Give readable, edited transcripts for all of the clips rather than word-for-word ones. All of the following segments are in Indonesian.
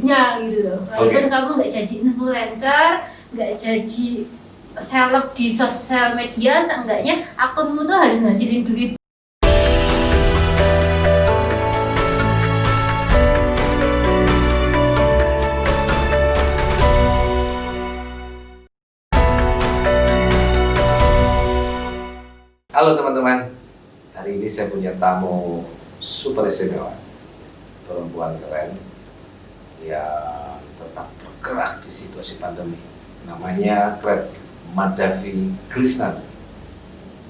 hidupnya gitu loh. Walaupun kamu nggak jadi influencer, nggak jadi seleb di sosial media, seenggaknya akunmu tuh harus ngasilin duit. Halo teman-teman, hari ini saya punya tamu super istimewa, perempuan keren yang tetap bergerak di situasi pandemi. Namanya Madhavi Krisnan.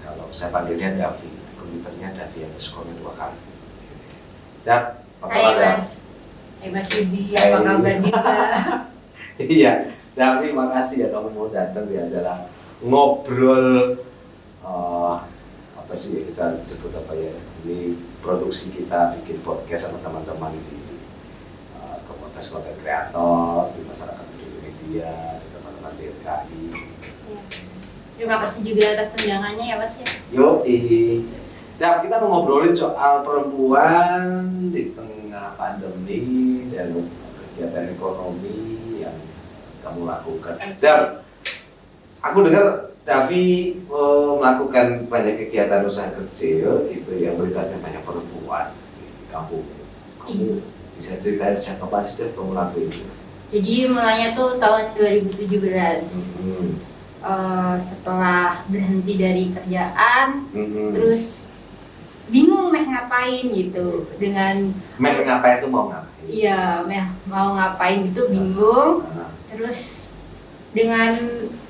Kalau saya panggilnya Davi, komputernya Davi yang skornya 2 kali. Dav, apa Hai kabar? Mas, hai Mas Yudi, apa kabar juga? Iya, Davi, makasih ya kamu mau datang di acara ngobrol. Apa sih ya, kita sebut apa ya, ini produksi kita bikin podcast sama teman-teman di komunitas konten kreator, di masyarakat peduli media, di teman-teman JRKI. Ya. Terima kasih juga atas undangannya ya Mas ya. Yoi. Dan kita mau ngobrolin soal perempuan di tengah pandemi dan kegiatan ekonomi yang kamu lakukan. Dan aku dengar Davi melakukan banyak kegiatan usaha kecil itu yang melibatkan banyak perempuan di kampung. Kamu bisa ceritain sejak kapan sih kamu lakuin itu? Jadi mulainya tuh tahun 2017. Setelah berhenti dari kerjaan, terus bingung ngapain gitu dengan ngapain tuh mau ngapain? Iya, mau ngapain gitu bingung. Terus dengan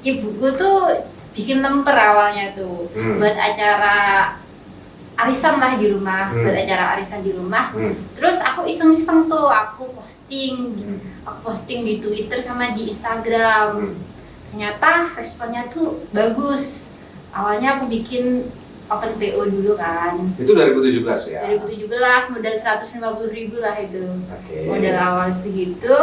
ibuku tuh bikin lemper awalnya tuh buat acara arisan lah di rumah, Terus aku iseng-iseng tuh aku posting di Twitter sama di Instagram. Ternyata responnya tuh bagus. Awalnya aku bikin open PO dulu kan. Itu 2017 ya? 2017, modal 150.000 lah itu. Okay. Modal awal segitu.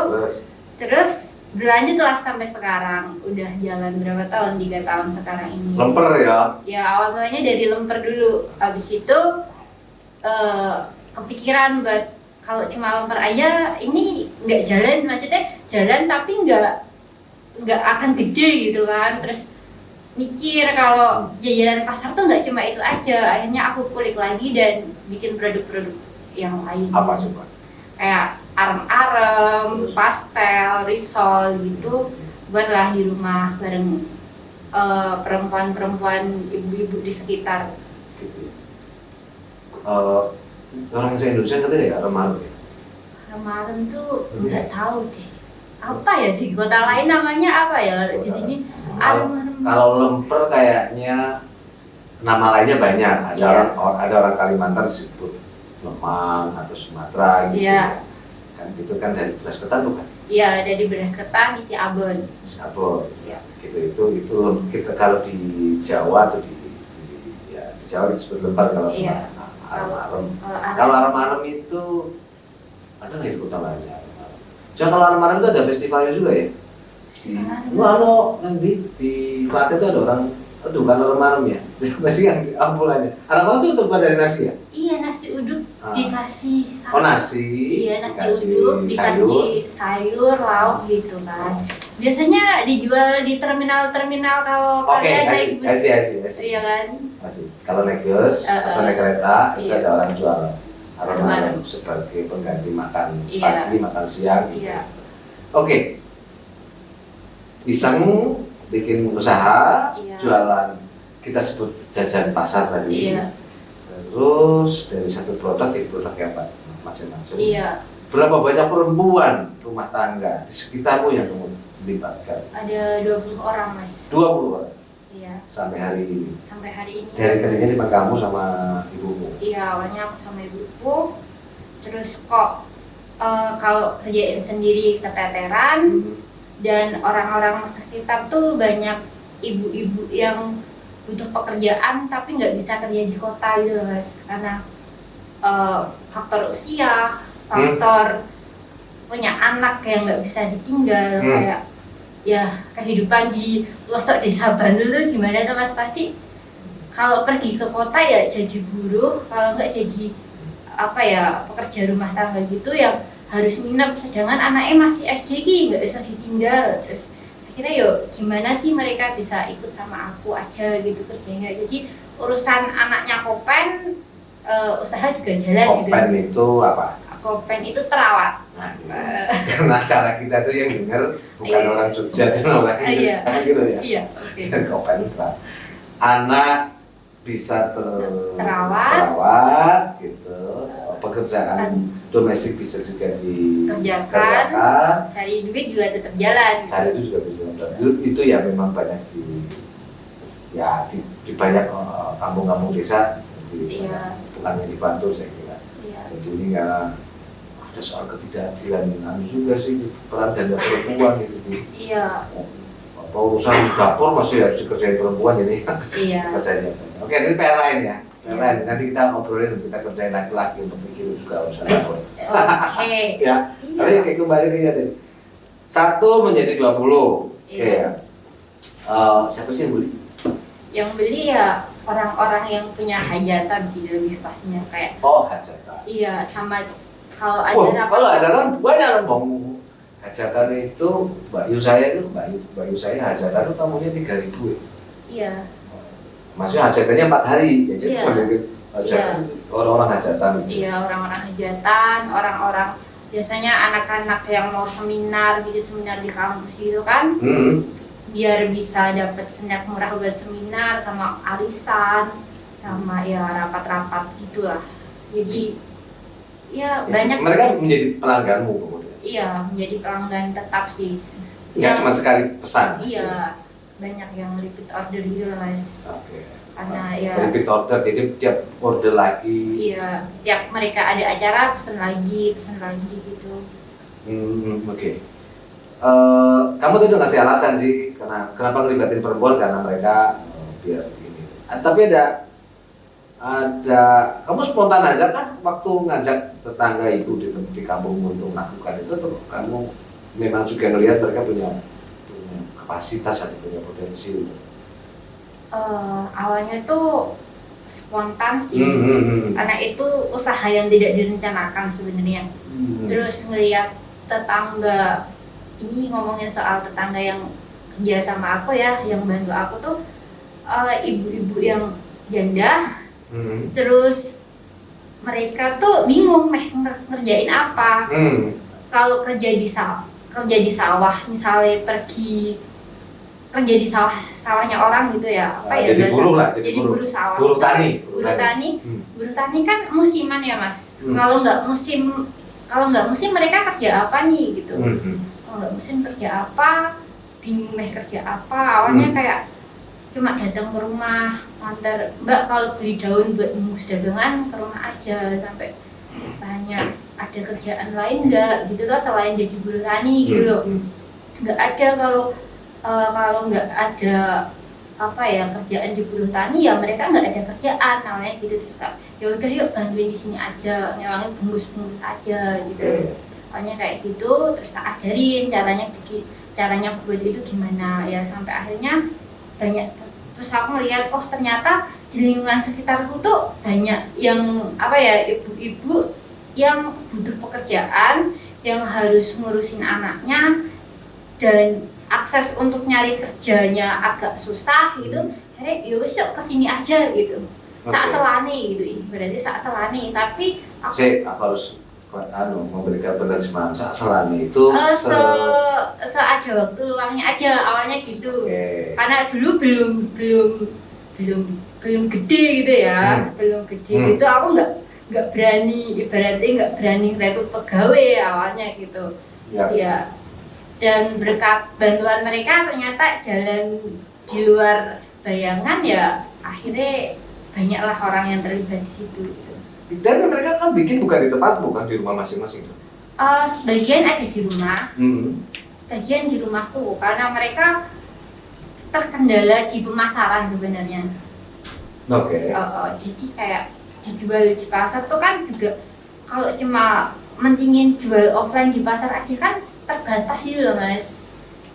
Terus berlanjut lah sampai sekarang. Udah jalan berapa tahun? 3 tahun sekarang ini. Lemper ya? Ya awal mulanya dari lemper dulu. Habis itu kepikiran buat kalau cuma lemper aja ini nggak jalan, maksudnya jalan tapi nggak akan gede gitu kan. Terus mikir kalau jajanan pasar tuh nggak cuma itu aja. Akhirnya aku kulik lagi dan bikin produk-produk yang lain. Apa coba? Kayak arem-arem, pastel, risol gitu, buatlah di rumah bareng perempuan-perempuan, ibu-ibu di sekitar. Gitu. Orang Indonesia ngerti ya arem-arem ya? Arem-arem tuh nggak tahu deh. Apa ya di kota lain namanya apa ya? Di sini arem-arem. Kalau lemper kayaknya nama lainnya banyak. Ada orang Kalimantan sebut lemang atau Sumatera gitu. Iya. Kan gitu kan dari beras ketan bukan? Iya, dari beras ketan isi abon. Isi abon. Iya. Itu kita kalau di Jawa atau di Jawa disebut lemper kalau arem-arem. Kalau arem-arem itu ada nggak di kota lainnya? Cuma kalau arem-arem itu ada festivalnya juga ya? Nanti di Klaten itu ada orang, bukan arem-arem ya? Berarti yang ambulannya. Arem-arem itu terbuat dari nasi ya? Iya, nasi uduk dikasih sayur. Oh nasi? Iya, nasi uduk dikasih sayur, lauk gitu kan. Biasanya dijual di terminal-terminal kalau kalian naik bus. Iya kan? Masih. Kalau naik bus atau naik kereta itu ada orang jual arem-arem sebagai pengganti makan pagi, makan siang. Iya. Oke. Iseng bikin usaha, jualan, kita sebut jajan pasar tadi. Iya. Terus dari satu produk jadi produk yang macam-macam. Iya. Berapa banyak perempuan rumah tangga di sekitarmu yang kamu melibatkan? Ada 20 orang Mas. 20 orang? Iya. Sampai hari ini? Sampai hari ini. Dari kerjanya cuma kamu sama ibumu? Iya, awalnya aku sama ibuku. Terus kok kalau kerjain sendiri keteteran. Dan orang-orang sekitar tuh banyak ibu-ibu yang butuh pekerjaan tapi nggak bisa kerja di kota gitu loh Mas, karena faktor usia, faktor punya anak yang nggak bisa ditinggal, kayak ya kehidupan di pelosok desa Bandung tuh gimana tuh Mas, pasti kalau pergi ke kota ya jadi buruh, kalau nggak jadi apa ya pekerja rumah tangga gitu yang harus nginep, sedangkan anaknya masih SD ki nggak bisa ditinggal. Terus akhirnya yo gimana sih mereka bisa ikut sama aku aja gitu kerjanya. Jadi urusan anaknya Kopen, usaha juga jalan gitu. Kopen itu apa? Kopen itu terawat. Nah, karena acara kita tuh yang denger bukan Iya. orang Jogja dan orang Iya. gitu ya. Iya, oke. Kopen terawat. Anak bisa Terawat. gitu. Pekerjaan domestik bisa juga Kerjakan, dikerjakan. cari duit juga tetap jalan. Cari itu juga bisa. Itu ya memang banyak di banyak kampung-kampung desa. Iya. Bukannya dibantu saya kira. Iya. Jadi ini karena ada soal ketidakadilan juga sih peran ganda perempuan gitu. Iya. Apa urusan dapur masih harus dikerjain perempuan jadi Iya. kerjain. Oke, ini PR lain ya. PR lain. Nanti kita ngobrolin, kita kerjain laki-laki untuk mikirin juga urusan dapur. Oke. Ya. Iya. Tapi kayak kembali ke tadi. 1 menjadi 20. Oke Iya. ya. Siapa sih yang beli? Yang beli ya orang-orang yang punya hajatan sih lebih pasnya kayak Oh, hajatan. iya sama kalau ada Wah, rapat. kalau hajatan banyak dong. Hajatan itu Mbak Yu saya hajatan itu tamunya 3.000 ya. Iya. Maksudnya hajatannya 4 hari. Jadi Iya. sambil hajatan orang-orang hajatan. Iya, orang-orang hajatan, orang-orang biasanya anak-anak yang mau seminar gitu, seminar di kampus gitu kan, biar bisa dapat snack murah buat seminar sama arisan sama ya rapat-rapat gitulah. Jadi ya banyak Mereka sih. menjadi pelangganmu kemudian. Iya, menjadi pelanggan tetap sih. Nggak cuma sekali pesan. Iya, banyak yang repeat order gitu lah Mas. Oke. Karena ya Repeat order, jadi tiap order lagi. iya, tiap mereka ada acara pesen lagi gitu. Oke. Kamu tadi udah ngasih alasan sih kenapa ngelibatin perempuan karena mereka biar ini. Tapi ada kamu spontan aja kah waktu ngajak tetangga ibu di kampung untuk melakukan itu, atau kamu memang juga ngelihat mereka punya kapasitas atau punya potensi untuk Awalnya tuh spontan sih, Hmm. karena itu usaha yang tidak direncanakan sebenarnya. Terus ngelihat tetangga, ini ngomongin soal tetangga yang kerja sama aku ya, yang bantu aku tuh ibu-ibu yang janda. Terus mereka tuh bingung ngerjain apa. Kalau kerja di sawah misalnya pergi kerja di sawahnya orang gitu ya, apa ya, jadi buruh lah, jadi buruh sawah, buruh tani. buruh tani kan musiman ya Mas. Kalau nggak musim mereka kerja apa nih gitu. Kalau nggak musim kerja apa, bingung kerja apa. Awalnya kayak cuma datang ke rumah, ngantar Mbak kalau beli daun buat bungkus dagangan ke rumah aja, sampai tanya ada kerjaan lain nggak gitu tuh selain jadi buruh tani gitu loh. Nggak ada. Kalau nggak ada apa ya kerjaan di buruh tani ya mereka nggak ada kerjaan namanya gitu. Terus ya udah yuk bantuin di sini aja, ngewangin bungkus-bungkus aja gitu. Awalnya kayak gitu, terus tak ajarin caranya buat itu gimana ya, sampai akhirnya banyak. Terus aku ngeliat oh ternyata di lingkungan sekitarku tuh banyak yang apa ya, ibu-ibu yang butuh pekerjaan, yang harus ngurusin anaknya dan akses untuk nyari kerjanya agak susah gitu. Akhirnya yowes yuk kesini aja gitu. Saat selane gitu, berarti saat selane. Tapi aku harus memberikan penerjemahan saat selane itu ada waktu luangnya aja awalnya gitu. Karena dulu belum gede gitu ya, belum gede gitu. Aku nggak berani, ibaratnya nggak berani rekrut pegawai awalnya gitu. Ya. Dan berkat bantuan mereka ternyata jalan di luar bayangan ya, akhirnya banyaklah orang yang terlibat di situ gitu. Dan mereka kan bikin bukan di tempat, bukan di rumah masing-masing. Sebagian ada di rumah, sebagian di rumahku karena mereka terkendala di pemasaran sebenarnya. Oke. Jadi kayak dijual di pasar tuh kan juga kalau cuma mentingin jual offline di pasar aja kan terbatas gitu loh Mas.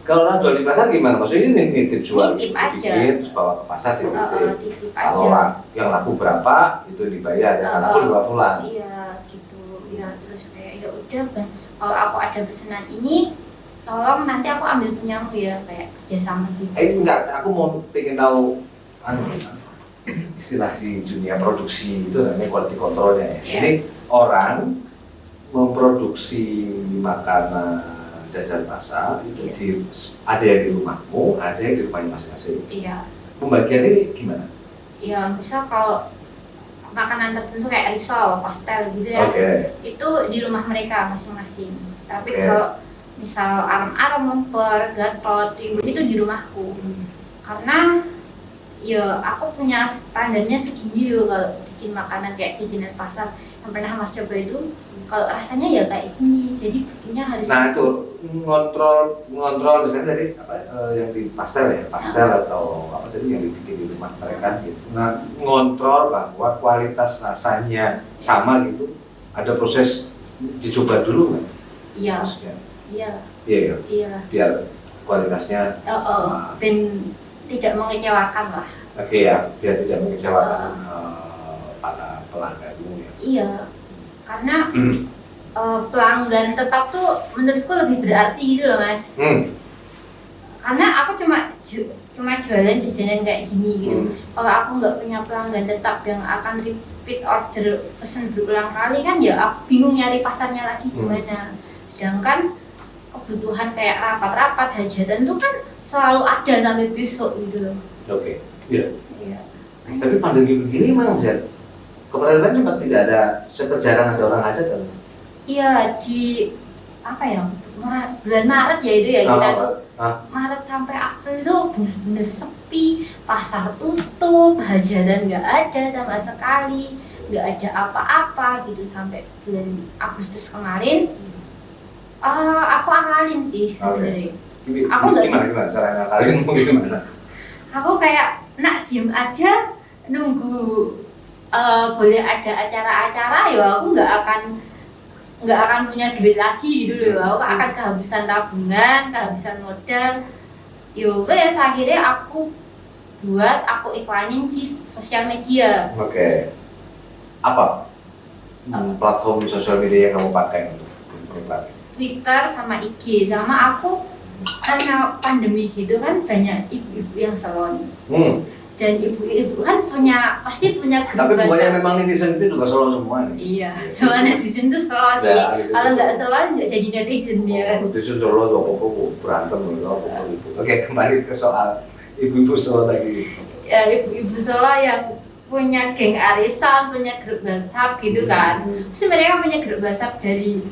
Kalau orang jual di pasar gimana? Maksudnya ini nitip jual? Nitip aja. Bikin, terus bawa ke pasar dititip. Titip Kalau aja. yang laku berapa itu dibayar, yang laku dibawa pulang. Iya gitu. Ya Iya, terus kayak ya udah kalau aku ada pesanan ini tolong nanti aku ambil punyamu ya, kayak kerjasama gitu. Enggak, aku mau pengen tahu anu istilah di dunia produksi itu namanya quality controlnya ya. Iya. Ini orang memproduksi makanan jajan pasar itu Iya. ada yang di rumahmu, ada yang di rumahnya masing-masing. Iya. Pembagian ini gimana? Ya misal kalau makanan tertentu kayak risol, pastel gitu ya, itu di rumah mereka masing-masing. Tapi kalau misal arem-arem, lemper, gatot, itu di rumahku. Karena ya aku punya standarnya segini loh kalau bikin makanan kayak jajanan pasar yang pernah Mas coba itu, kalau rasanya ya kayak gini, jadi bikinnya harus. Nah itu ngontrol misalnya dari apa yang di pastel ya, pastel atau apa tadi yang dibikin di rumah mereka gitu. Nah ngontrol bahwa kualitas rasanya sama gitu, ada proses dicoba dulu nggak? Iya. Maksudnya? Iya. Iya. Biar kualitasnya sama. Ben tidak mengecewakan lah. Oke ya, biar tidak mengecewakan para pelangganmu ya. Iya, karena pelanggan tetap tuh menurutku lebih berarti gitu loh Mas. Karena aku cuma jualan jajanan kayak gini gitu. Kalau aku nggak punya pelanggan tetap yang akan repeat order pesen berulang kali kan ya aku bingung nyari pasarnya lagi gimana. Sedangkan kebutuhan kayak rapat-rapat hajatan tuh kan selalu ada sampai besok gitu loh. Oke, iya. Iya. Tapi pandemi begini memang bisa. Kemarin sempat tidak ada, sempat jarang ada orang hajatan. Iya, di apa ya, bulan Maret ya itu ya kita tuh Maret sampai April tuh bener-bener sepi, pasar tutup, hajatan nggak ada sama sekali, nggak ada apa-apa gitu sampai bulan Agustus kemarin. Aku akalin sih sebenarnya. Aku nggak gimana cara ngakalin gimana? Aku kayak nak diem aja nunggu boleh ada acara-acara ya aku nggak akan punya duit lagi gitu loh. Aku akan kehabisan tabungan, kehabisan modal. Yo wes akhirnya aku iklanin di sosial media. Oke. Apa platform sosial media yang kamu pakai untuk iklan? Twitter sama IG, sama aku karena pandemi gitu kan banyak ibu-ibu yang slow nih. Dan ibu-ibu kan pasti punya grup. Tapi bukannya memang netizen itu juga slow semua nih? Iya, cuma netizen tuh slow sih. Kalau nggak slow nggak jadi netizen dia. Netizen slow tuh apa berantem loh, Oke, kembali ke soal ibu-ibu slow tadi. Ya, ibu-ibu slow yang punya geng arisan, punya grup WhatsApp gitu kan. Terus mereka punya grup WhatsApp dari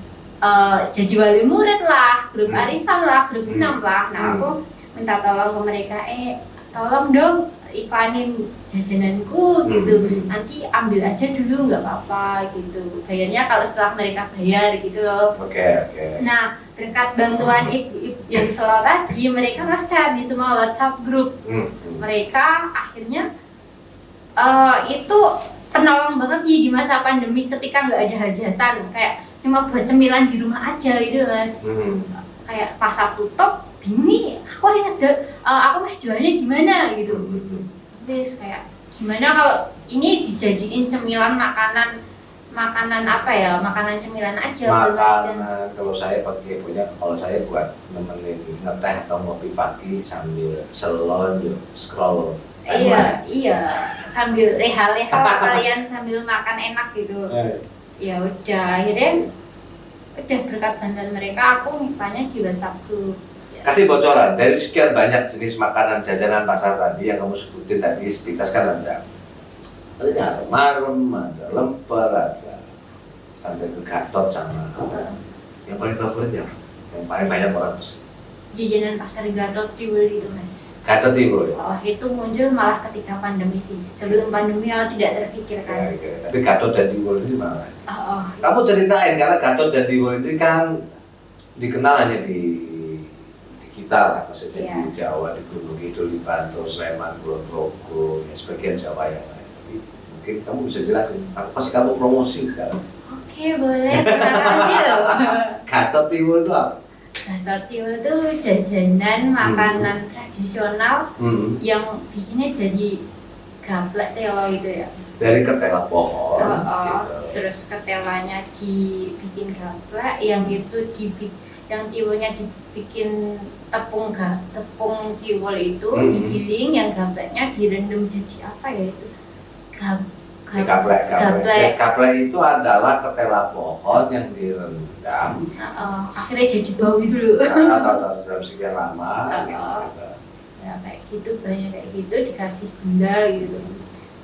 jadi wali murid lah, grup arisan lah, grup senam lah. Nah aku minta tolong ke mereka, tolong dong iklanin jajananku gitu. Nanti ambil aja dulu nggak apa-apa gitu. Bayarnya kalau setelah mereka bayar gitu loh. Oke. Nah berkat bantuan ibu-ibu yang selalu tadi, mereka nge-share di semua WhatsApp grup. Mereka akhirnya itu penolong banget sih di masa pandemi ketika nggak ada hajatan, kayak cuma buat cemilan di rumah aja gitu Mas. Kayak pasar tutup, bingung nih aku mah jualnya gimana gitu. Terus kayak gimana kalau ini dijadiin cemilan makanan apa ya, makanan cemilan aja. Kalau saya buat nemenin ngeteh atau ngopi pagi sambil scroll. Iya, sambil leha-leha kalian sambil makan enak gitu. Ya udah, akhirnya berkat bantuan mereka aku ngiklannya di WhatsApp group. Kasih bocoran dari sekian banyak jenis makanan jajanan pasar tadi yang kamu sebutin tadi, sepitas kan ada marem, ada lemper, ada sampai ke gatot sama apa. Yang paling favorit yang paling banyak orang pesen. Jajanan pasar Gatot Tiwul itu Mas. Gatot Tiwul. Itu muncul malah ketika pandemi sih. Sebelum pandemi tidak terpikirkan. Tapi Gatot dan Tiwul ini malah. Kamu ceritain karena Gatot dan Tiwul ini kan dikenal hanya di kita lah, maksudnya di Jawa, di Gunung Kidul, di Bantul, Sleman, Kulon Progo, ya sebagian Jawa yang lain. Tapi mungkin kamu bisa jelasin. Aku kasih kamu promosi sekarang. Oke, boleh. Terima kasih loh. Gatot Tiwul itu apa? Gatot Tiwul itu jajanan makanan tradisional yang bikinnya dari gaplek telo itu ya. Dari ketela pohon. Gitu. Terus ketelanya dibikin gaplek, yang itu yang tiwulnya dibikin tepung tiwul itu digiling, yang gapleknya direndam jadi apa ya itu? Gaplek itu adalah ketela pohon yang direndam. Akhirnya jadi bau itu loh. Atau dalam sekian lama. Ya kayak gitu, banyak kayak gitu, dikasih gula gitu.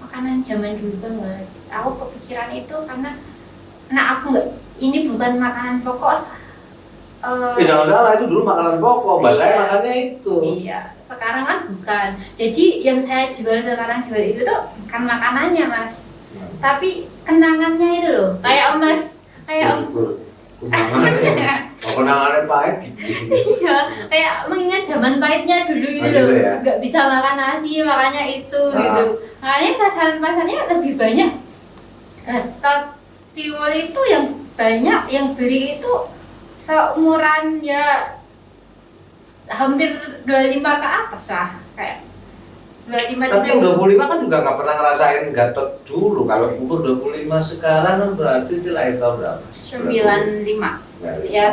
Makanan zaman dulu banget. Aku kepikiran itu karena aku nggak, ini bukan makanan pokok. Jangan salah, itu dulu makanan pokok. Mbak saya makannya itu. Iya, sekarang kan bukan. Jadi yang saya jual itu tuh bukan makanannya, Mas. Tapi kenangannya itu loh, kayak emas, kayak kenangannya pahit gitu. Iya, kayak mengingat zaman pahitnya dulu gitu loh. Ya? Nggak bisa makan nasi, makanya itu gitu. Makanya sasaran-pasarnya lebih banyak. Gatot tiwul itu yang banyak, yang beli itu seumuran ya hampir 25 ke atas lah, kayak 25. Tapi yang 25 kan juga nggak pernah ngerasain Gatot dulu. Kalau umur 25 sekarang kan berarti itu lahir tahun berapa? 95. Ya,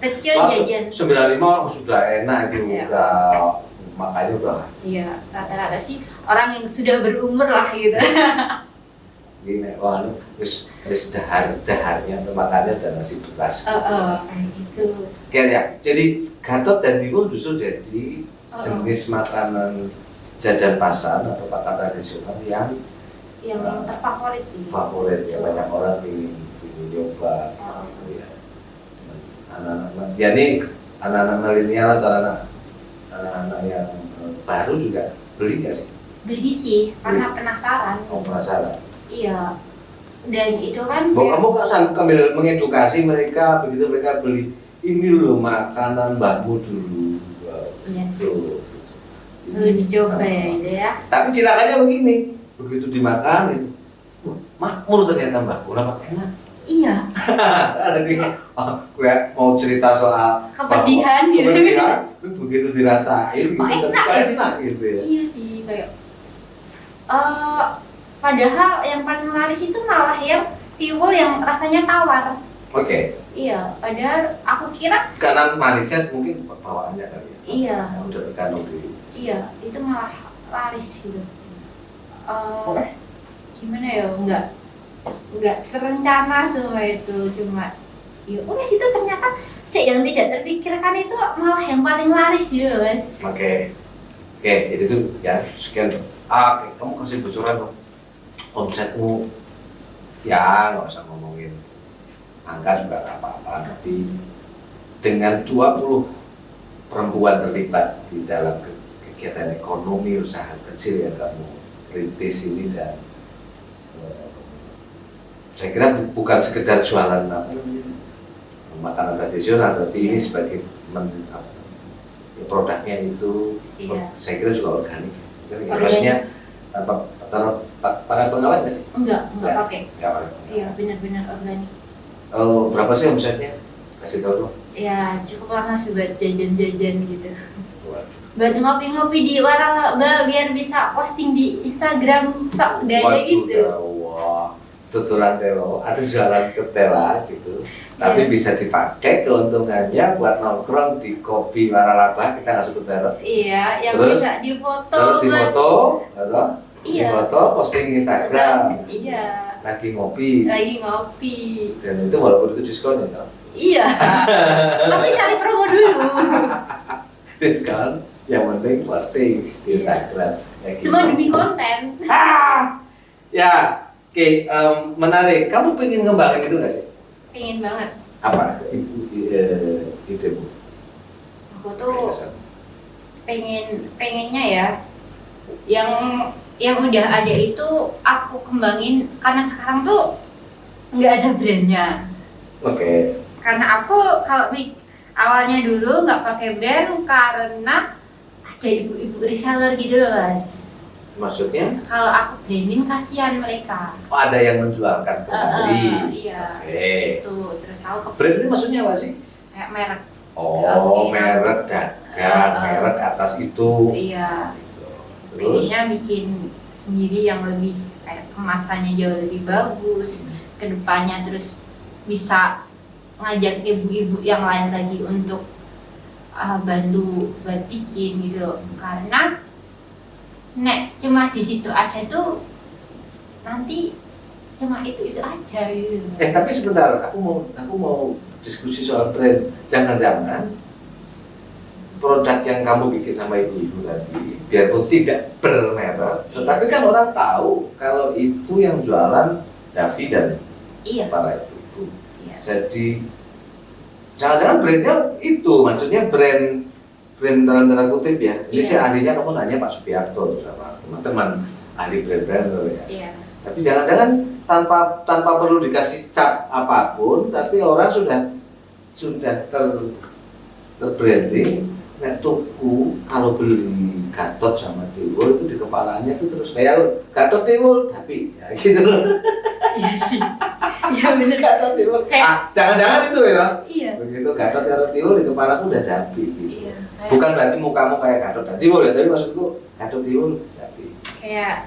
kecil jajan. 95 sudah enak itu, ya. Udah makanya udah. Iya, rata-rata sih orang yang sudah berumur lah gitu. Gini, wah ini wis daharnya makannya dan nasi beras. Kayak gitu. Ya, jadi Gatot dan tiwul justru jadi jenis makanan jajan pasar atau pakan tradisional yang terfavorit sih. Favorit ya, banyak orang ingin nyoba gitu ya. Anak-anak, ya ini anak-anak milenial atau anak-anak yang baru juga beli nggak sih? Beli sih, karena penasaran. Oh, penasaran. Iya. Dan itu kan Kamu kan sambil mengedukasi mereka, begitu mereka beli, ini loh makanan mbahmu dulu. Iya sih. Gitu. Dicoba ya itu ya. Tapi cilakannya begini, begitu dimakan itu, makmur ternyata mbahku, kenapa enak? Iya. Jadi, gue mau cerita soal Kepedihan gitu. Kepedihan, begitu dirasain, enak gitu ya. Iya sih, kayak padahal yang paling laris itu malah yang tiwul yang rasanya tawar. Oke. Iya, padahal aku kira Karena manisnya mungkin bawaannya kali ya. Iya. Yang udah terkandung di. Iya, itu malah laris gitu. Gimana ya, nggak terencana semua itu, cuma ya udah itu ternyata yang tidak terpikirkan itu malah yang paling laris gitu loh, Mas. Oke, jadi tuh ya sekian. Kamu kasih bocoran dong. Omsetmu ya nggak usah ngomongin angka juga nggak apa-apa, tapi dengan 20 perempuan terlibat di dalam kegiatan ekonomi usaha kecil yang kamu rintis ini, dan saya kira bukan sekedar jualan makanan tradisional, tapi ini sebagai produknya itu saya kira juga organik. Maksudnya tanpa pakai pengawet nggak sih? Enggak pakai. Enggak pakai. Iya, benar-benar organik. Berapa sih omsetnya? Kasih tahu dong. Ya cukup lama sih buat jajan-jajan gitu. Buat ngopi-ngopi di waralaba biar bisa posting di Instagram sok gaya gitu. Wah, tutulan telo atau jualan ketela gitu. Tapi bisa dipakai keuntungannya buat nongkrong di kopi waralaba, kita nggak sebut merek. Iya, yang terus, bisa difoto. Terus difoto, atau? Iya. Difoto, posting Instagram. Iya. Lagi ngopi. Dan itu walaupun itu diskon ya. Iya. Pasti cari promo dulu. Diskon, yang penting posting di Instagram. Semua demi konten. Ya, oke, menarik. Kamu pengen ngembangin itu nggak sih? Pengen banget. Apa idemu? Aku tuh pengennya ya, yang udah ada itu aku kembangin, karena sekarang tuh nggak ada brandnya. Oke. Karena aku kalau awalnya dulu nggak pakai brand karena ada ibu-ibu reseller gitu loh, Mas. Maksudnya? Kalau aku branding kasihan mereka. Oh, ada yang menjualkan kembali. Iya. Oke. Itu terus aku brand itu maksudnya apa sih? Kayak merek. Oh, merek dagang, merek atas itu. Iya. Gitu. pengennya bikin sendiri yang lebih kayak kemasannya jauh lebih bagus kedepannya, terus bisa ngajak ibu-ibu yang lain lagi untuk bantu buat bikin gitu loh, karena nek cuma di situ aja tuh nanti cuma itu aja gitu. Tapi sebentar, aku mau diskusi soal brand. Jangan-jangan produk yang kamu bikin sama ibu-ibu tadi, biarpun tidak bermerek, tetapi kan orang tahu kalau itu yang jualan Davi dan para ibu-ibu. Jadi jangan-jangan brandnya itu, maksudnya brand dalam tanda kutip ya. Ini saya ahlinya kamu nanya Pak Supiarto sama teman-teman ahli brand ya. Tapi jangan-jangan tanpa perlu dikasih cap apapun, tapi orang sudah terbranding. Nek tuku kalau beli Gatot sama Tiwul itu di kepalanya tuh terus kayak Gatot Tiwul tapi ya gitu loh. Iya sih. Iya benar. Gatot Tiwul. Jangan-jangan itu ya. Iya. Begitu Gatot Tiwul di kepalaku udah Davi gitu. Iya. Bukan berarti mukamu kayak Gatot dan Tiwul ya, tapi maksudku Gatot Tiwul Davi. Kayak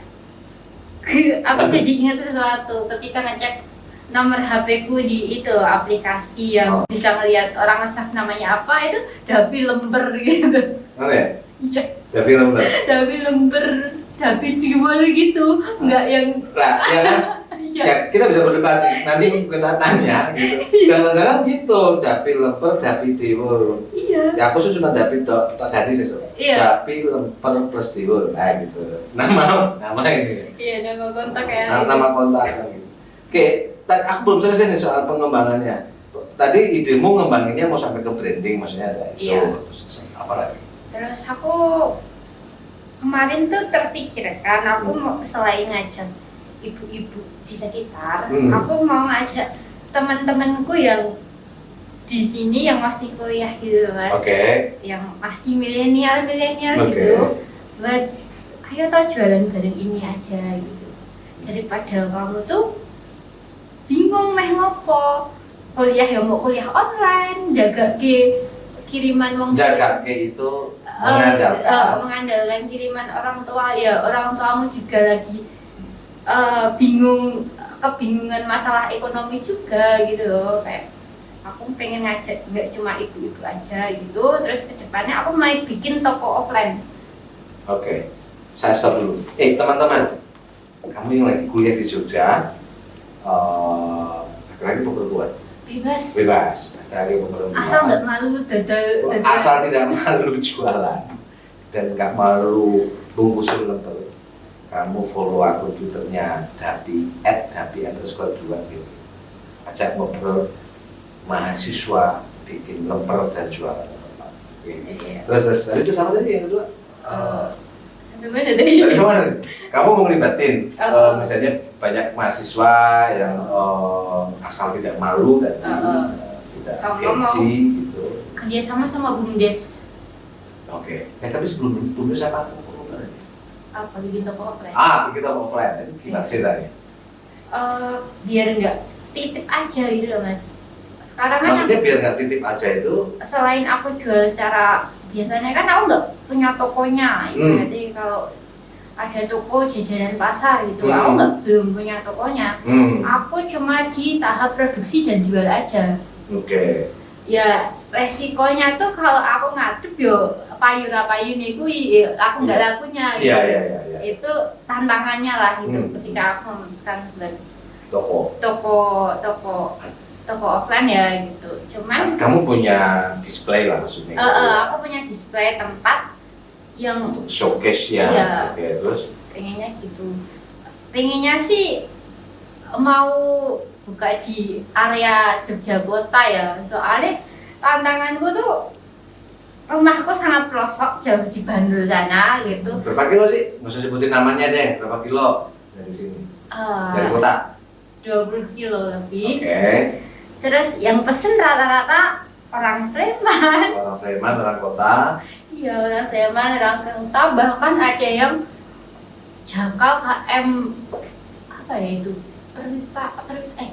aku jadi ingat sesuatu ketika ngecek nomor HP ku di itu aplikasi yang bisa ngelihat orang nge-save namanya apa, itu Davi Lember gitu. Mana ya? Iya. Davi Lember. Davi Lember, Davi Tiwul gitu, enggak yang. Lah, ya kan? Ya, kita bisa berdebat sih. Nanti kita tanya gitu. Jangan-jangan gitu, Davi Lember, Davi Tiwul. Iya. Ya aku sih cuma Davi tak ganti sih soalnya. Iya. Davi Lember plus Tiwul, nah gitu. Nama ini. Iya, nama kontak ya. Nama kontak kan gitu. Oke. Aku belum selesai nih soal pengembangannya. Tadi idemu ngembanginnya mau sampai ke branding, maksudnya ada itu. Terus apa lagi? Terus aku kemarin tuh terpikirkan aku mau selain ngajak ibu-ibu di sekitar, aku mau ngajak teman-temanku yang di sini yang masih kuliah gitu Mas. Yang masih milenial gitu. Buat ayo tau jualan bareng ini aja gitu. Daripada kamu tuh bingung meh ngopo kuliah ya mau kuliah online, jaga ke kiriman wong itu mengandalkan kiriman orang tua ya, orang tuamu juga lagi kebingungan masalah ekonomi juga gitu loh. Kayak aku pengen ngajak nggak cuma ibu-ibu aja gitu, terus kedepannya aku mau bikin toko offline. Saya stop dulu. Teman-teman, kamu yang lagi kuliah di Jogja, laki-laki atau perempuan? Bebas. Laki-laki atau perempuan? Asal nggak malu dadal. Asal tidak malu jualan dan nggak malu bungkusin lemper. Kamu follow akun Twitternya Davi @Davi_2 gitu. Ajak ngobrol mahasiswa bikin lemper dan jualan lemper. Terus dari itu sama tadi yang kedua. Sampai mana tadi? Dari mana? Kamu mau ngelibatin misalnya banyak mahasiswa yang asal tidak malu dan tidak gengsi gitu. Kerjasama sama BUMDes. Tapi sebelum BUMDes apa apa bikin toko offline? Bikin toko offline. Itu gimana ceritanya? Biar nggak titip aja gitu loh Mas. Sekarang kan maksudnya biar nggak titip aja itu? Selain aku jual secara biasanya kan aku nggak punya tokonya, jadi kalau ada toko jajanan pasar gitu, aku belum punya tokonya. Aku cuma di tahap produksi dan jual aja. Ya resikonya tuh kalau aku ngadep yo payu-payu kuwi aku nggak lakunya gitu. Itu tantangannya lah itu ketika aku memutuskan buat toko offline ya gitu. Cuman kamu punya display lah maksudnya. Aku punya display tempat yang untuk showcase ya. Terus pengennya gitu. Pengennya sih mau buka di area Jogja Kota ya. Soalnya tantanganku tuh rumahku sangat pelosok jauh di Bandul sana gitu. Berapa kilo sih? Nggak usah sebutin namanya deh. Berapa kilo dari sini? Dari kota? 20 kilo lebih. Terus yang pesen rata-rata orang Sleman. Orang kota. Iya, orang Sleman, orang kota. Bahkan ada yang Jakal KM apa ya itu?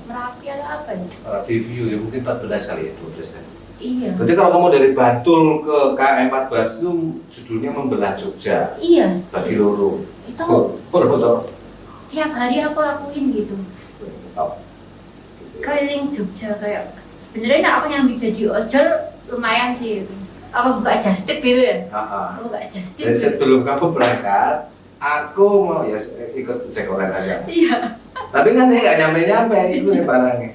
Merapi atau apa ya? Merapi View ya mungkin 14 kali ya, 12 kali. Iya. Berarti kalau kamu dari Bantul ke KM 14 itu judulnya Membelah Jogja. Iya. Bagi loro. Itu Betul. tiap hari aku lakuin gitu. Top. Keliling Jogja kayak sebenarnya aku nyambi jadi ojol lumayan sih itu. Apa buka just tip gitu ya? Aku buka just tip. Dan sebelum kamu berangkat, aku mau ya ikut cek online aja. Iya. Tapi kan nggak nyampe itu nih barangnya.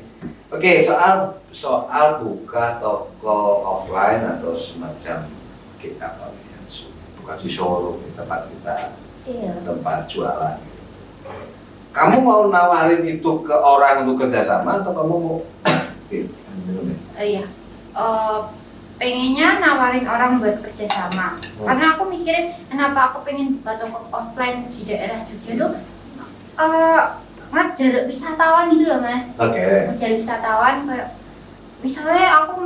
Oke, soal buka toko offline atau semacam kita apa ya, bukan di showroom di tempat kita, Iya. tempat jualan. Kamu mau nawarin itu ke orang untuk kerjasama atau kamu mau? Iya. Pengennya nawarin orang buat kerjasama. Karena aku mikirnya kenapa aku pengen buka toko offline di daerah Jogja tuh ngajar wisatawan gitu loh mas. Oke. Ngajar wisatawan kayak misalnya aku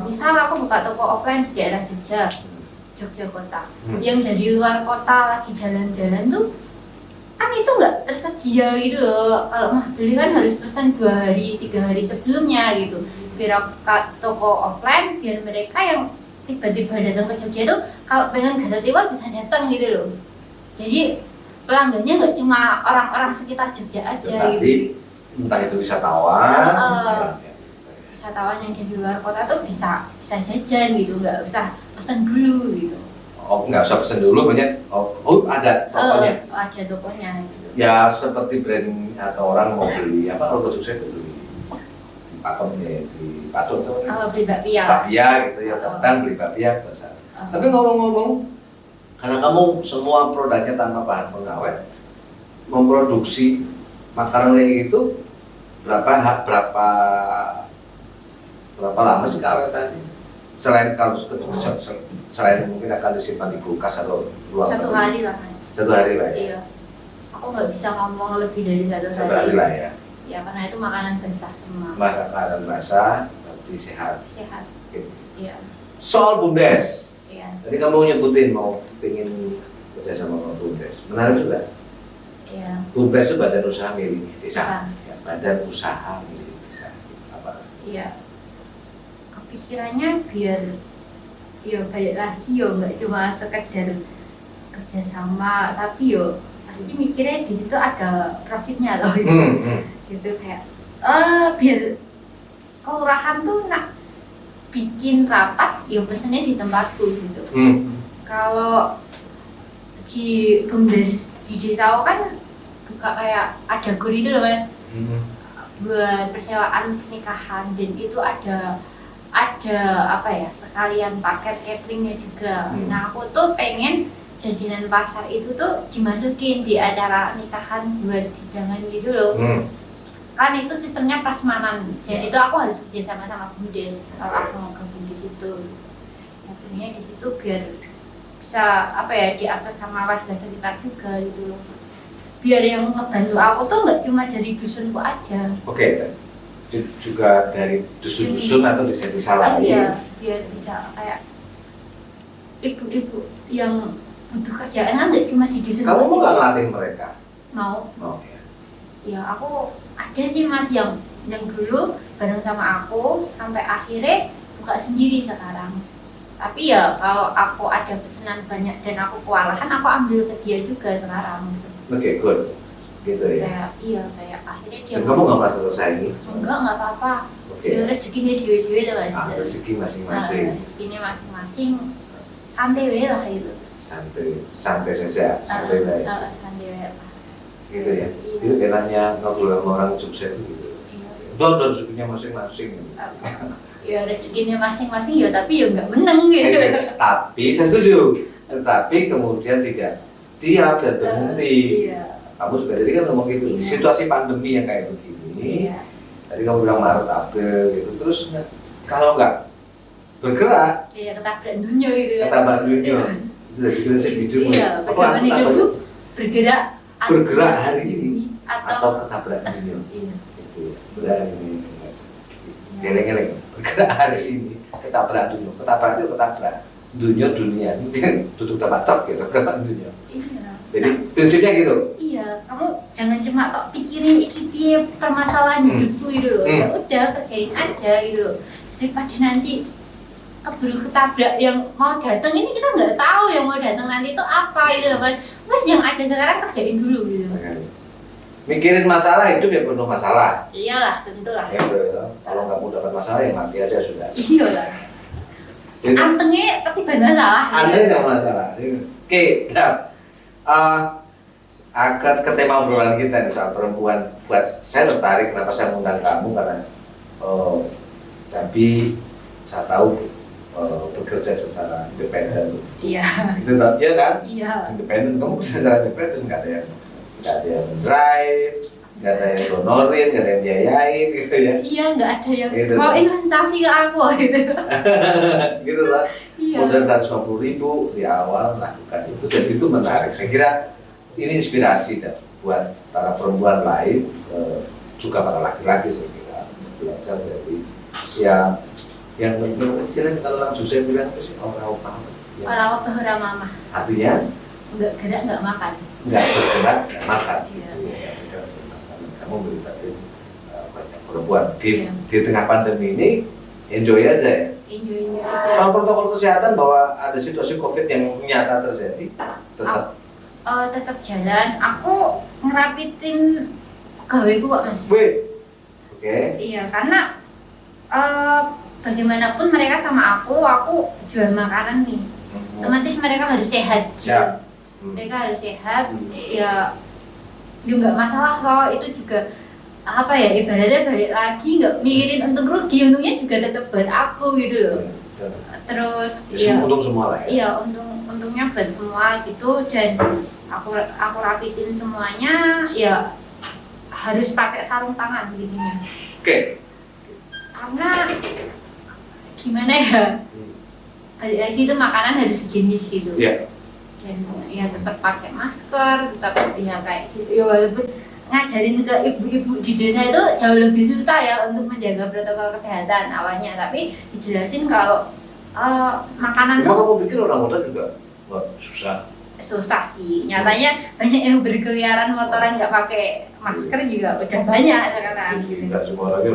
misal aku buka toko offline di daerah Jogja kota. Yang dari luar kota lagi jalan-jalan tuh kan itu nggak tersedia gitu loh. Kalau mah beli kan harus pesan 2 hari 3 hari sebelumnya gitu. Biar aku buka toko offline biar mereka yang tiba-tiba datang ke Jogja tuh kalau pengen gado-tiwa bisa datang gitu loh. Jadi pelanggannya nggak cuma orang-orang sekitar Jogja aja gitu. Entah itu wisatawan, wisatawan yang dari luar kota tuh bisa jajan gitu, nggak usah pesan dulu gitu. Oh, nggak usah pesen dulu, banyak. Ada tokonya. Ada tokonya gitu. Ya seperti brand atau orang mau beli apa kalau ke Jogja itu beli di pakem ya di patung tuh. Beli bakpia. Bakpia gitu ya, datang beli bakpia terus. Tapi ngomong-ngomong, karena kamu semua produknya tanpa bahan pengawet, memproduksi makanan kayak gitu berapa lama sih keawetannya? Selain kalau selain mungkin akan disimpan di kulkas atau ruang 1 hari lah mas. 1 hari lah ya. Iya. Aku nggak bisa ngomong lebih dari 1 1 hari lah ya. Ya karena itu makanan basah semua. Makanan basah tapi sehat. Sehat. Gitu. Iya. Soal BUMDes. Iya. Tadi kamu nyebutin mau pengen kerja sama BUMDes. Menarik juga. Iya. BUMDes itu badan usaha milik desa. Usaha. Ya, badan usaha milik desa. Apa? Iya. Kepikirannya biar ya balik lagi yo nggak cuma sekedar kerjasama tapi yo pasti mikirnya di situ ada profitnya loh gitu. Gitu kayak biar kelurahan tuh nak bikin rapat ya pesennya di tempatku gitu. Kalau di BUMDes di desa aku kan buka kayak ada gur itu loh mas, buat persewaan pernikahan dan itu ada apa ya sekalian paket cateringnya juga. Nah aku tuh pengen jajanan pasar itu tuh dimasukin di acara nikahan buat hidangan gitu loh. Kan itu sistemnya prasmanan, jadi itu aku harus kerja sama BUMDes kalau aku mau gabung di situ. Ya pengennya di situ biar bisa apa ya diakses sama warga sekitar juga gitu loh. Biar yang ngebantu aku tuh nggak cuma dari dusunku aja. Oke. Juga dari dusun-dusun atau desa-desa lain. Iya, biar bisa kayak ibu-ibu yang butuh kerjaan kan nggak cuma di dusun. Kamu mau nggak ngelatih mereka? Mau. Mau ya. Ya aku ada sih mas yang dulu bareng sama aku sampai akhirnya buka sendiri sekarang. Tapi ya kalau aku ada pesanan banyak dan aku kewalahan aku ambil ke dia juga sekarang. Oke, good. Gitu ya. Kayak akhirnya dia. Dan kamu nggak merasa tersaingi? Enggak apa-apa. Oke. Ya rezekinya dia ya mas. Rezeki masing-masing. Rezekinya masing-masing. Santai wae lah gitu. Santai saja, santai wae. Santai wae lah. Gitu ya. Iya. Itu enaknya ngobrol sama orang Jogja itu gitu. Iya. Dan rezekinya masing-masing. Ya rezekinya masing-masing ya tapi ya nggak menang gitu. Tapi saya setuju. Tetapi kemudian tidak diam dan berhenti. Iya. Kamu juga tadi kan ngomong gitu, di situasi pandemi yang kayak begini, tadi kamu bilang Maret, April gitu, terus kalau nggak bergerak, ketabrak dunia gitu kan. ketabrak dunia, itu jadi prinsip hidupmu. Iya, perjuangan hidupku bergerak hari ini atau ketabrak dunia. Iya. Itu berani, geleng-geleng, bergerak hari ini, ketabrak dunia, dunia, duduk tempat truk gitu, tempat dunia. Iya. Jadi prinsipnya gitu. Iya, kamu jangan cuma tok pikirin iki piye permasalahan hidupku gitu loh. Ya udah kerjain aja gitu loh. daripada nanti keburu ketabrak yang mau datang. Ini kita nggak tahu yang mau datang nanti itu apa gitu loh Mas. Mas yang ada sekarang kerjain dulu gitu. Mikirin masalah hidup ya penuh masalah. Iyalah, tentulah. Ya, kalau nggak mau dapat masalah ya mati aja sudah. Iyalah. Antengnya ketiban masalah. Antengnya nggak masalah. Oke, nah, akad ke tema obrolan kita nih soal perempuan. Buat saya tertarik kenapa saya mengundang kamu karena tapi saya tahu bekerja secara independen. Iya. Itu ya kan? Iya. Independen, kamu bisa secara independen, nggak ada yang drive, nggak ada yang donorin, nggak ada yang biayain gitu ya. Iya, nggak ada yang gitu, mau investasi ke aku gitu. Gitu lah. Iya. Modal 150.000 di awal lakukan itu dan itu menarik. Saya kira ini inspirasi dan buat para perempuan lain juga para laki-laki saya kira belajar dari ya yang penting istilahnya kalau orang Susah bilang itu sih orang apa ya. Orang apa orang mama. Artinya Nggak gerak nggak makan. nggak bergerak nggak makan. Iya. Gitu ya. Kamu melibatin banyak perempuan Iya. di tengah pandemi ini enjoy aja ya. Enjoy aja. Soal protokol kesehatan bahwa ada situasi COVID yang nyata terjadi tetap Tetap jalan. Aku ngerapitin pegawaiku kok Mas. Oke. Iya, karena bagaimanapun mereka sama aku jual makanan nih. Otomatis mereka harus sehat. Siap. Mereka harus sehat. Ya nggak masalah loh. Itu juga apa ya, ibaratnya balik lagi nggak mikirin untung rugi, untungnya juga tetap buat aku gitu loh. Terus ya Untung semua lah ya. Iya, untungnya buat semua gitu, dan aku rapitin semuanya ya harus pakai sarung tangan gininya. Oke. Karena gimana ya, balik lagi itu makanan harus higienis gitu. Iya. Dan ya tetap pakai masker, tetap ya kayak gitu. Ya walaupun ngajarin ke ibu-ibu di desa itu jauh lebih susah ya untuk menjaga protokol kesehatan awalnya, tapi dijelasin kalau makanan Emang tuh kamu pikir orang kota juga susah? susah sih. Nyatanya banyak yang berkeliaran motoran nggak pakai masker juga udah banyak sekarang. Gitu. Enggak semua orang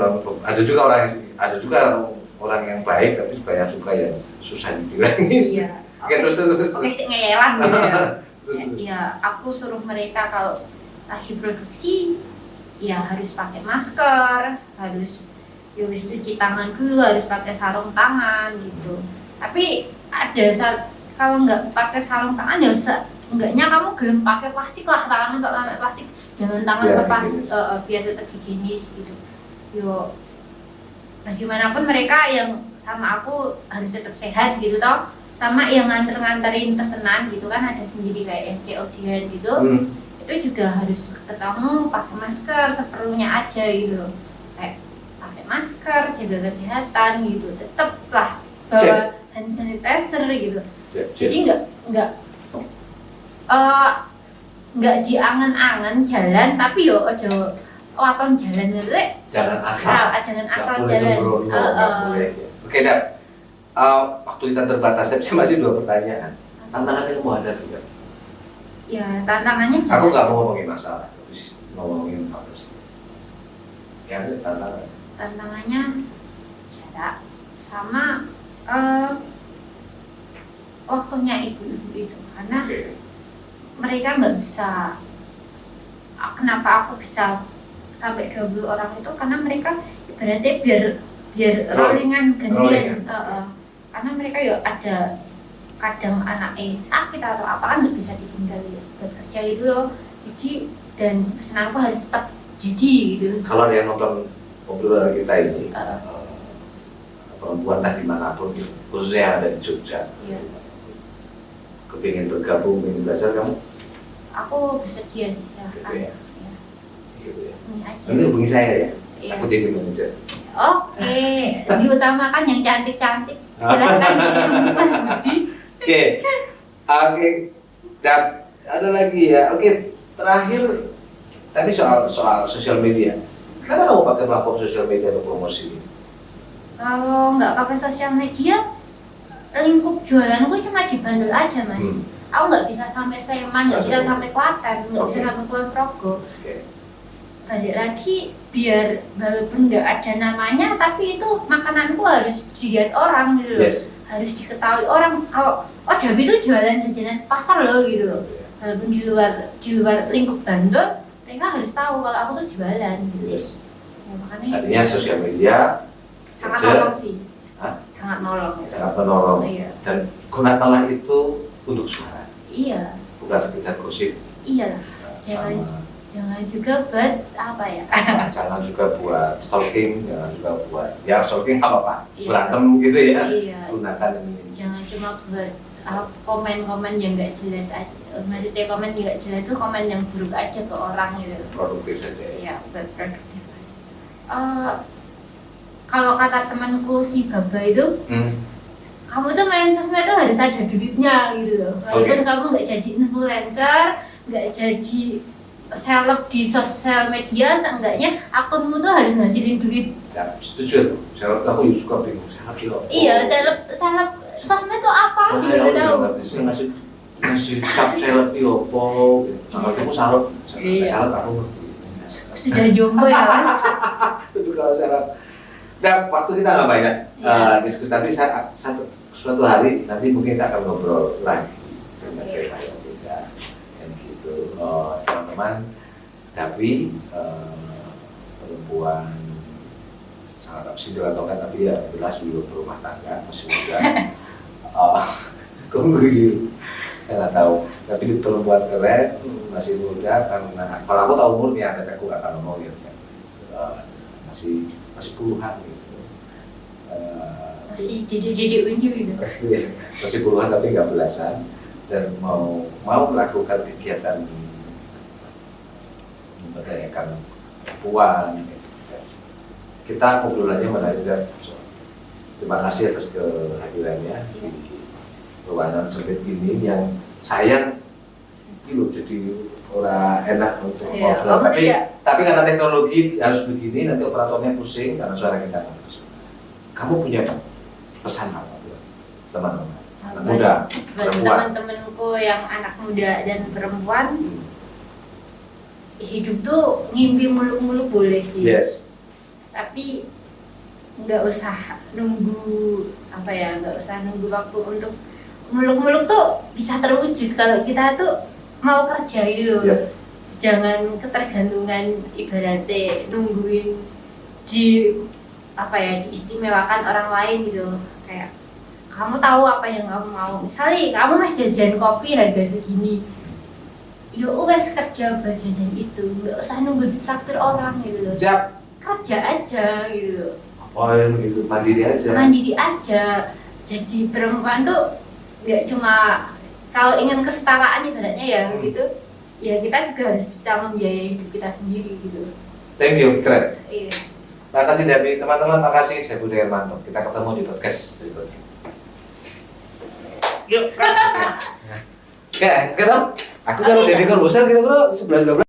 ada juga orang yang baik tapi banyak juga yang susah dibilangin. Iya. Oke, terus. Oke, sih ngeyelan gitu ya. Terus. Ya, aku suruh mereka kalau lagi produksi ya harus pakai masker, harus ya wis cuci tangan dulu, harus pakai sarung tangan gitu. Tapi ada saat kalau nggak pakai sarung tangan ya enggaknya kamu gelem pakai plastik lah, tangan untuk pakai plastik, jangan tangan Biar lepas higienis. biar tetap higienis gitu. Yo bagaimanapun mereka yang sama aku harus tetap sehat gitu toh, sama yang nganterin pesanan gitu kan ada sendiri kayak FCOD gitu. Itu juga harus ketemu pakai masker seperlunya aja gitu loh, kayak pakai masker, jaga kesehatan gitu, tetep lah bawa hand sanitizer gitu. Jadi nggak diangen-angen jalan, tapi yo ojo waton jalan melek, Jangan asal. jangan Nggak asal boleh jalan. sembrono, nggak boleh. Oke, Dap. Waktu kita terbatas, tapi masih 2 pertanyaan. Tantangan yang mau ada juga. Ya tantangannya Aku jalan. nggak mau ngomongin masalah, tapi ngomongin apa sih? Yang ada tantangan. Tantangannya jarak sama waktunya ibu-ibu itu, karena Oke. mereka nggak bisa. Kenapa aku bisa sampai 20 orang itu, karena mereka ibaratnya biar rollingan gantian. Karena mereka ya ada kadang anaknya sakit atau apa kan nggak bisa ditinggal ya buat kerja itu loh. Jadi dan pesananku harus tetap jadi gitu. Kalau ada yang nonton obrolan kita ini, perempuan tadi dimanapun, gitu, khususnya yang ada di Jogja, Iya. kepingin bergabung, ingin belajar, kamu Aku bersedia sih, silahkan. Gitu ya? Iya. gitu ya. Ini aja. Ini hubungi saya ya, Iya. aku jadi manajer. Oke, diutamakan yang cantik-cantik. Silahkan Mas Budi. Oke, dan ada lagi ya. Oke, terakhir tadi soal sosial media. Kenapa kamu pakai platform sosial media untuk promosi ini? Kalau nggak pakai sosial media, lingkup jualanku cuma di Bandung aja Mas. Aku nggak bisa sampai Sleman, nggak bisa sampai Klaten, nggak bisa Oke. sampai Kulon Progo. Oke. balik lagi biar walaupun nggak ada namanya tapi itu makananku harus dilihat orang gitu loh. Yes. Harus diketahui orang kalau oh Dabi itu jualan jajanan pasar loh gitu loh. Walaupun di luar lingkup Bandung mereka harus tahu kalau aku tuh jualan gitu. Yes. Ya, makanya Artinya sosial media sangat saja nolong sih. Hah? Sangat nolong ya. sangat menolong Iya. dan gunakanlah itu untuk suara, Iya. bukan sekedar gosip. Iya. Jangan Sama. jangan juga buat apa ya? Jangan juga buat stalking, jangan juga buat ya stalking apa Iya, berantem gitu ya. Iya. Gunakan ini. Jangan cuma buat komen-komen yang nggak jelas aja. Maksudnya komen yang nggak jelas itu komen yang buruk aja ke orang gitu. Produktif saja. Ya. Iya, buat produktif. Kalau kata temanku si Baba itu, kamu tuh main sosmed tuh harus ada duitnya gitu loh. Walaupun kamu nggak jadi influencer, nggak jadi seleb di sosial media, seenggaknya akunmu tuh harus ngasilin duit. Ya, setuju. Saya aku juga suka bingung. Seleb ya. Iya, seleb sosmed tuh apa? Dia nggak tahu. Ngasih cap seleb ya apa? Kalau aku salep, Iya. salep aku. Sudah jombo ya mas. Itu kalau seleb. Dan waktu kita nggak banyak diskusi, tapi suatu hari nanti mungkin kita akan ngobrol lagi dengan kita yang juga yang gitu. Teman-teman, tapi perempuan sangat single atau enggak, tapi ya jelas belum berumah tangga, masih muda. Kongguyu, saya nggak tahu. Tapi di perempuan keren, masih muda karena kalau aku tahu umurnya, tapi aku nggak akan ngomongin. Masih puluhan gitu. Masih jadi unyu gitu. Masih puluhan tapi nggak belasan dan mau melakukan kegiatan memberdayakan perempuan. Kita obrolannya menarik dan terima kasih atas kehadirannya di ruangan sempit ini yang sayang gitu jadi orang enak untuk ngobrol. Tapi karena teknologi harus begini, nanti operatornya pusing karena suara kita nggak masuk. Kamu punya pesan apa buat teman-teman anak muda, Buat perempuan? teman-temanku yang anak muda dan perempuan, hidup tuh ngimpi muluk-muluk boleh sih. Yes. Tapi nggak usah nunggu nggak usah nunggu waktu untuk muluk-muluk tuh bisa terwujud kalau kita tuh mau kerja gitu loh. Yeah. Jangan ketergantungan ibaratnya nungguin diistimewakan orang lain gitu. Kayak kamu tahu apa yang kamu mau. Misalnya kamu mah jajan kopi harga segini, ya wes kerja buat jajan itu, nggak usah nunggu ditraktir orang gitu loh. Siap. Kerja aja gitu loh. Apain gitu, mandiri aja. Mandiri aja. Jadi perempuan tuh nggak cuma kalau ingin kesetaraan ibaratnya ya gitu. Ya kita juga harus bisa membiayai hidup kita sendiri gitu. Thank you, keren. Iya. Makasih Dabi, teman-teman makasih. Saya Budi Hermanto. Kita ketemu di podcast berikutnya. Yuk. Oke, ketemu. Aku kalau jadi korbuser kira-kira 11-12